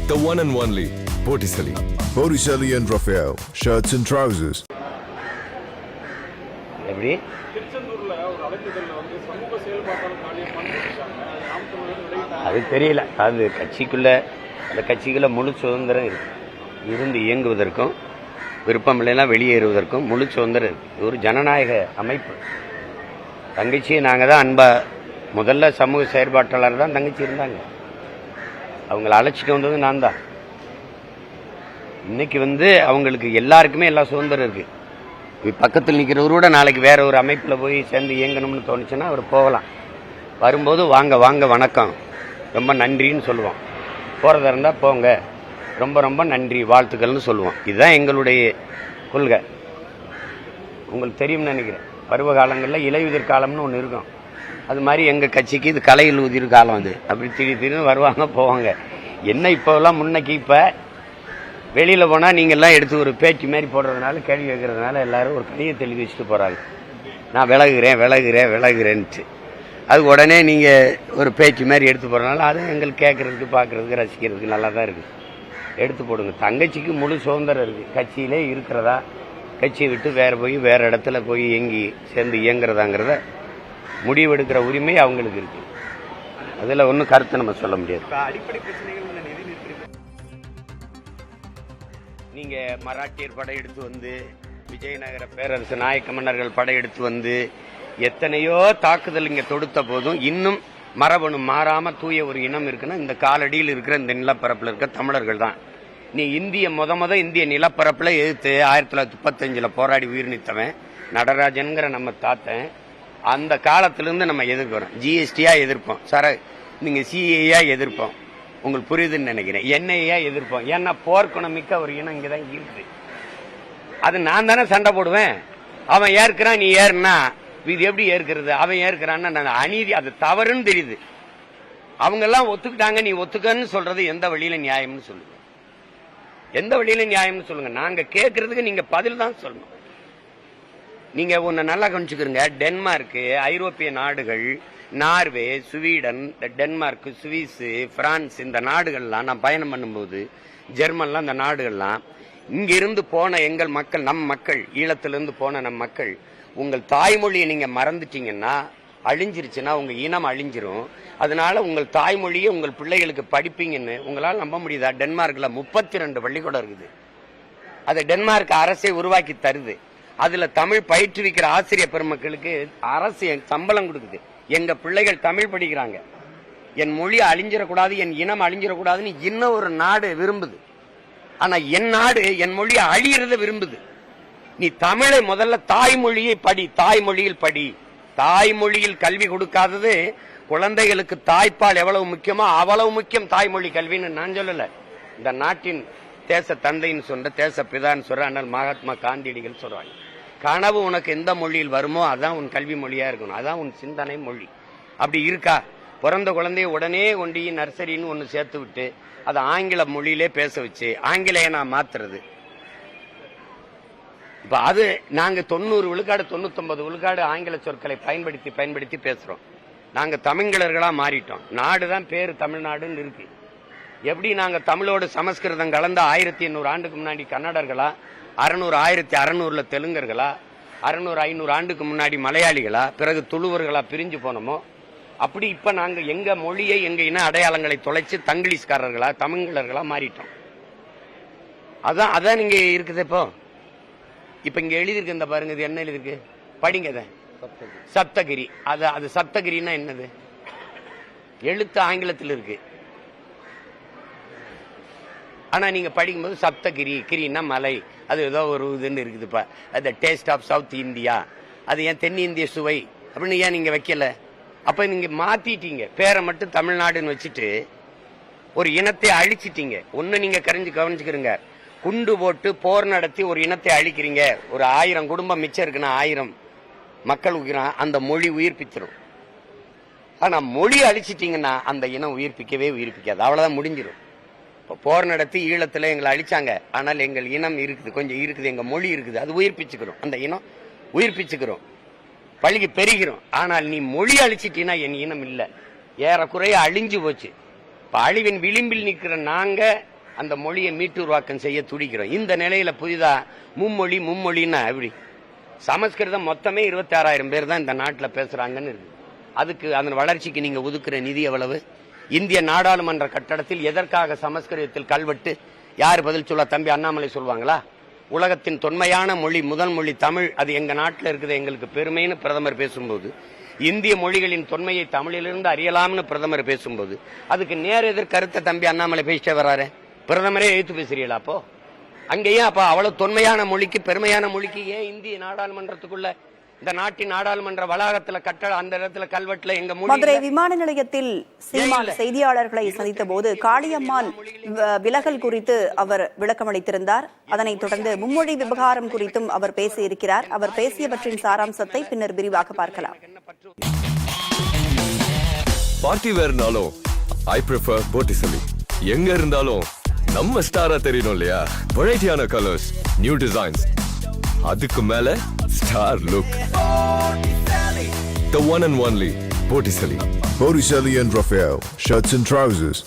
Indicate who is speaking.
Speaker 1: The one and only Botticelli.
Speaker 2: Botticelli and Raphael, shirts and trousers.
Speaker 3: எப்படி அது தெரியல. அது அந்த கட்சிக்குள்ள முழு சுதந்திரம் இருந்து இயங்குவதற்கும் விருப்பம் இல்லைன்னா வெளியேறுவதற்கும் முழு சுதந்திரம் இருக்கு. இது ஒரு ஜனநாயக அமைப்பு. தங்கச்சியை நாங்கள் தான் முதல்ல சமூக செயற்பாட்டாளர் தான் தங்கச்சி இருந்தாங்க. அவங்கள அழைச்சிட்டு வந்தது நான் தான். இன்னைக்கு அவங்களுக்கு எல்லாருக்குமே எல்லா சுதந்திரம் இருக்கு. பக்கத்தில் நிற்கிறவரோட நாளைக்கு வேற ஒரு அமைப்பில் போய் சேர்ந்து இயங்கணும்னு தோணுச்சுன்னா அவர் போகலாம். வரும்போது வாங்க வாங்க வணக்கம் ரொம்ப நன்றின்னு சொல்லுவோம். போகிறதா இருந்தால் போங்க ரொம்ப ரொம்ப நன்றி வாழ்த்துக்கள்னு சொல்லுவோம். இதுதான் எங்களுடைய கொள்கை. உங்களுக்கு தெரியும்னு நினைக்கிறேன். பருவ காலங்களில் இலையுதிர் காலம்னு ஒன்று இருக்கும். அது மாதிரி எங்கள் கட்சிக்கு இது கலையில் உதிர் காலம். அது அப்படி திடீர்னு வருவாங்க போவாங்க. என்ன இப்போலாம் முன்னைக்கு இப்போ வெளியில் போனால் நீங்கள்லாம் எடுத்து ஒரு பேச்சு மாதிரி போடுறதுனால கேள்வி கேட்கறதுனால எல்லாரும் ஒரு கடிதத்தை எழுதி வச்சுட்டு போகிறாங்க. நான் விலகுறேன்ட்டு அது உடனே நீங்கள் ஒரு பேச்சு மாதிரி எடுத்து போடுறதுனால அது எங்களுக்கு கேட்கறதுக்கு பார்க்குறதுக்கு ரசிக்கிறதுக்கு நல்லா தான் இருக்குது. எடுத்து போடுங்க. தங்கச்சிக்கு முழு சுதந்திரம் இருக்குது. கட்சியிலே இருக்கிறதா கட்சியை விட்டு வேறு இடத்துல போய் சேர்ந்து இயங்குறதாங்கிறத முடிவெடுக்கிற உரிமை அவங்களுக்கு இருக்கு. அதில் ஒன்றும் கருத்தை நம்ம சொல்ல முடியாது. நீங்கள் மராட்டியர் படையெடுத்து விஜயநகர பேரரசு நாயக்க மன்னர்கள் படையெடுத்து எத்தனையோ தாக்குதல் இங்கே தொடுத்த போதும் இன்னும் மரபணு மாறாம தூய ஒரு இனம் இருக்குன்னா இந்த காலடியில் இருக்கிற இந்த நிலப்பரப்பில் இருக்க தமிழர்கள் தான். நீ இந்திய நிலப்பரப்புல எதிர்த்து 1935 போராடி உயிர் நீத்தவன் நடராஜன்கிற நம்ம தாத்தன். அந்த காலத்திலிருந்து நம்ம எதிர்க்கிறோம். ஜிஎஸ்டியா எதிர்ப்போம், நீங்க சிஏயா எதிர்ப்போம். உங்களுக்கு புரியுதுன்னு நினைக்கிறேன். என்ஐயா எதிர்ப்போம். ஏன்னா போர்க்குணமிக்க ஒரு இனம் இங்கதான் இருக்குது. அது நான் தானே சண்டை போடுவேன். அவன் ஏற்கிறான், நீ ஏறுனா இது எப்படி ஏற்கிறது? அவன் ஏற்கிறான்னு அநீதி, அது தவறுன்னு தெரியுது. அவங்க எல்லாம் ஒத்துக்கிட்டாங்க, நீ ஒத்துக்கன்னு சொல்றது எந்த வழியில நியாயம்னு சொல்லுங்க. எந்த வழியில நியாயம்னு சொல்லுங்க. நாங்க கேட்கறதுக்கு நீங்க பதில் தான் சொல்லணும். நீங்க ஒன்னு நல்லா கவனிச்சுக்கிறீங்க. டென்மார்க், ஐரோப்பிய நாடுகள், Norway, Sweden, Denmark, Swiss, France, இந்த நாடுகள்லாம் நான் பயணம் பண்ணும்போது ஜெர்மன்லாம் இந்த நாடுகள்லாம் இங்கிருந்து போன எங்கள் மக்கள், நம் மக்கள், ஈழத்திலிருந்து போன நம் மக்கள், உங்கள் தாய்மொழியை நீங்க மறந்துட்டீங்கன்னா அழிஞ்சிருச்சுன்னா உங்க இனம் அழிஞ்சிரும். அதனால உங்கள் தாய்மொழியை உங்கள் பிள்ளைகளுக்கு படிப்பீங்கன்னு உங்களால் நம்ப முடியுதா? டென்மார்க்ல 32 பள்ளிக்கூடம் இருக்குது. அதை டென்மார்க் அரசே உருவாக்கி தருது. அதுல தமிழ் பயிற்றுவிக்கிற ஆசிரியர் பெருமக்களுக்கு அரசு சம்பளம் கொடுக்குது. எங்க பிள்ளைகள் தமிழ் படிக்கிறாங்க. என் மொழி அழிஞ்சிடக்கூடாது, என் இனம் அழிஞ்சிடக்கூடாதுன்னு இன்னும் ஒரு நாடு விரும்புது. ஆனா என் நாடு என் மொழி அழியறத விரும்புது. நீ தமிழை முதல்ல தாய்மொழியை படி, தாய்மொழியில் படி. தாய்மொழியில் கல்வி கொடுக்காதது குழந்தைகளுக்கு தாய்ப்பால் எவ்வளவு முக்கியமோ அவ்வளவு முக்கியம் தாய்மொழி கல்வின்னு நான் சொல்லல. இந்த நாட்டின் தேச தந்தைன்னு சொல்ற, தேச பிதான்னு சொல்ற அண்ணல் மகாத்மா காந்தியடிகள் சொல்றாங்க. கனவு உனக்கு எந்த மொழியில் வருமோ அதான் உன் கல்வி மொழியா இருக்கணும். அதான் உன் சிந்தனை மொழி. அப்படி இருக்கா? பிறந்த குழந்தைய உடனே கொண்டு நர்சரின்னு ஒன்னு சேர்த்து விட்டு அதை ஆங்கில மொழியிலே பேச வச்சு ஆங்கிலேயனா மாத்துறது. இப்ப அது நாங்க 90 விழுக்காடு 99 விழுக்காடு ஆங்கில சொற்களை பயன்படுத்தி பேசுறோம். நாங்க தமிழர்களா மாறிட்டோம். நாடுதான் பேரு தமிழ்நாடுன்னு இருக்கு. எப்படி நாங்க தமிழோடு சமஸ்கிருதம் கலந்த 1800 ஆண்டுக்கு முன்னாடி கன்னடர்களா, 1600 தெலுங்கர்களா, 500 ஆண்டுக்கு முன்னாடி மலையாளிகளா, பிறகு துளுவர்களா பிரிஞ்சு போனோமோ அப்படி இப்ப நாங்க எங்க மொழியை, எங்க இன அடையாளங்களை தொலைச்சு தங்கிலீஷ்காரர்களா, தமிழர்களா மாறிட்டோம். அதான் நீங்க இருக்குது. இப்ப இங்க எழுதிருக்கு, இந்த பாருங்க, இது என்ன எழுதிருக்கு படிங்க. சப்தகிரி. அது சப்தகிரின்னா என்னது? எழுத்து ஆங்கிலத்தில் இருக்கு. ஆனா நீங்க படிக்கும்போது சப்தகிரி, கிரின்னா மலை, அது ஏதோ ஒரு இதுன்னு இருக்குதுப்பா. அது டேஸ்ட் ஆஃப் சவுத் இந்தியா, அது ஏன் தென்னிந்திய சுவை அப்படின்னு ஏன் நீங்க வைக்கல? அப்ப நீங்க மாத்திட்டீங்க. பேரை மட்டும் தமிழ்நாடுன்னு வச்சுட்டு ஒரு இனத்தை அழிச்சிட்டீங்க. ஒண்ணு நீங்க கவனிச்சுக்கிறீங்க. குண்டு போட்டு போர் நடத்தி ஒரு இனத்தை அழிக்கிறீங்க. ஒரு 1000 குடும்பம் மிச்சம் இருக்குன்னா 1000 மக்கள் உயிரான் அந்த மொழி உயிர்ப்பிச்சிடும். ஆனா மொழி அழிச்சிட்டீங்கன்னா அந்த இனம் உயிர்ப்பிக்காது. அவ்வளவுதான், முடிஞ்சிடும். போர் நடத்தி ஈழத்துல எங்களை அழிச்சாங்க. ஆனால் எங்கள் இனம் இருக்குது, கொஞ்சம் இருக்குது, எங்க மொழி இருக்குது, அது உயிர்ப்பிச்சுக்கிறோம். அந்த இனம் உயிர்ப்பிச்சுக்கிறோம், பழகி பெருகிறோம். ஆனால் நீ மொழி அழிச்சிட்டீங்கன்னா என் இனம் இல்ல, ஏறக்குறைய அழிஞ்சு போச்சு. இப்ப அழிவின் விளிம்பில் நிற்கிற நாங்க அந்த மொழியை மீட்டுருவாக்கம் செய்ய துடிக்கிறோம். இந்த நிலையில புதிதா மும்மொழின்னா எப்படி? சமஸ்கிருதம் மொத்தமே 26,000 பேர் தான் இந்த நாட்டில் பேசுறாங்கன்னு இருக்கு. அதுக்கு அதன் வளர்ச்சிக்கு நீங்க ஒதுக்குற நிதி எவ்வளவு? இந்திய நாடாளுமன்ற கட்டடத்தில் எதற்காக சமஸ்கிருதத்தில் கல்வெட்டு? யார் பதில் சொல்ல? தம்பி அண்ணாமலை சொல்லுவாங்களா? உலகத்தின் தொன்மையான மொழி, முதல் மொழி தமிழ், அது எங்க நாட்டில் இருக்குது, எங்களுக்கு பெருமைன்னு பிரதமர் பேசும்போது, இந்திய மொழிகளின் தொன்மையை தமிழிலிருந்து அறியலாம்னு பிரதமர் பேசும்போது, அதுக்கு நேர எதிர் கருத்தை தம்பி அண்ணாமலை பேசிட்டே வர்றாரு. பிரதமரே எழுத்து பேசுறீங்களா? அப்போ அங்கேயும் அப்ப அவ்வளவு தொன்மையான மொழிக்கு, பெருமையான மொழிக்கு ஏன் இந்திய நாடாளுமன்றத்துக்குள்ள, இந்த நாட்டின் நாடாளுமன்ற வளாகத்துல கட்டட அந்த இடத்துல கல்வெட்டுல எங்க
Speaker 4: மதுரை விமான நிலையத்தில் சீமான் செய்தியாளர்களை சந்தித்த போது காளியம்மாள் விலகல் குறித்து அவர் விளக்கம் அளித்திருந்தார். அதனைத் தொடர்ந்து மும்மொழி விவகாரம் குறித்தும் அவர் பேசியிருக்கிறார். அவர் பேசியவற்றின் சாராம்சத்தை பின்னர் விரிவாக பார்க்கலாம்.
Speaker 1: பார்ட்டி வேர்னாலும் ஐ ப்ரிஃபர் போட்டிசலி. எங்க இருந்தாலும் நம்ம ஸ்டாரா தெரியணும் இல்லையா? வெரைட்டியான கலர்ஸ், நியூ டிசைன்ஸ், அதுக்கு மேல star look. The one and only Botticelli.
Speaker 2: Botticelli and Raphael, shirts and trousers.